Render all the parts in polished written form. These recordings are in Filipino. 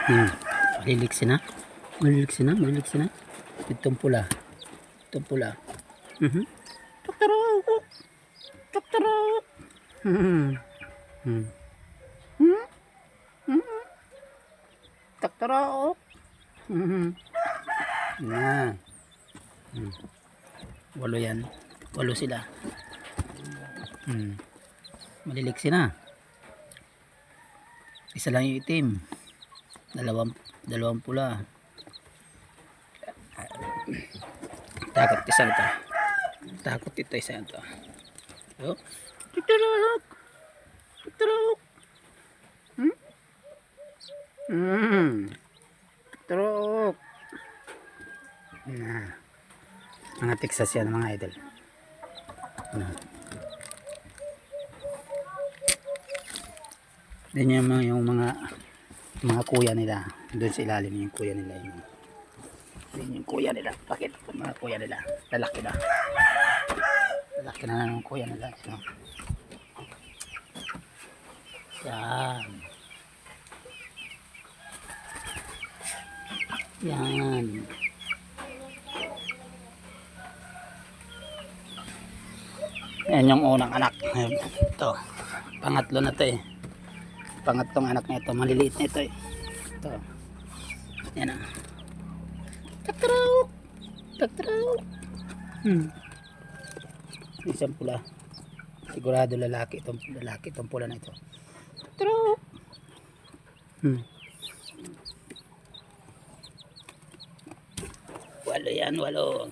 Hmm. Maliliksi na. Maliliksi na. Maliliksi na. Itong pula. Itong pula. Taktaro. Taktaro. Taktaro. Na. Walo yan. Walo sila. Maliliksi na. Isa lang yung itim. Dalawang pula. Takot isa ito. Takot ito isa ito. Oh. Tuturok. Tuturok. Tuturok. Nah. Mga Texas yan mga idol. Din yung mga kuya nila doon sa ilalim yung kuya nila yung kuya nila. Bakit mga kuya nila lalaki na ng kuya nila so, yan yan yung unang anak ito pangatlo na to pangatlong anak na ito, maliliit na ito ito, yan ah. Taktaraw, taktaraw. Isang pula, sigurado lalaki itong pula na ito. Taktaraw. Walo yan, walo.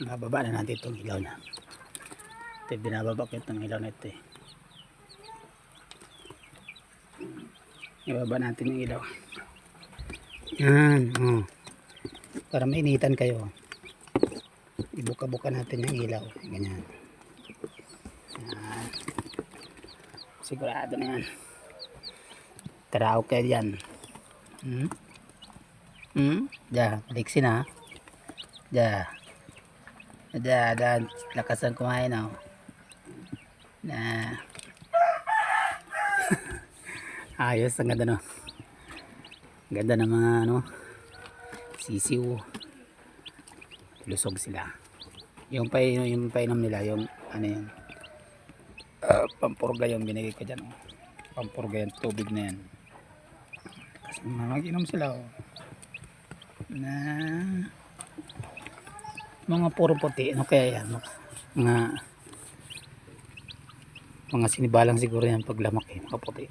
Bababa na natin itong ilaw na. Ito binababa ko itong ilaw na ito ibaba natin yung ilaw yan para mainitan kayo ibuka-buka natin yung ilaw ganyan yan. Sigurado na yan taraw kayo yan maliksi na lakasan kumain na ayos ang ganda no ganda ng mga sisiw lusog sila yung painom nila yung yan pampurga yung binigay ko dyan pampurga yung tubig na yan kasi mag-inom sila mga puro puti kaya yan mga sinibalang siguro yan pag lamak makaputi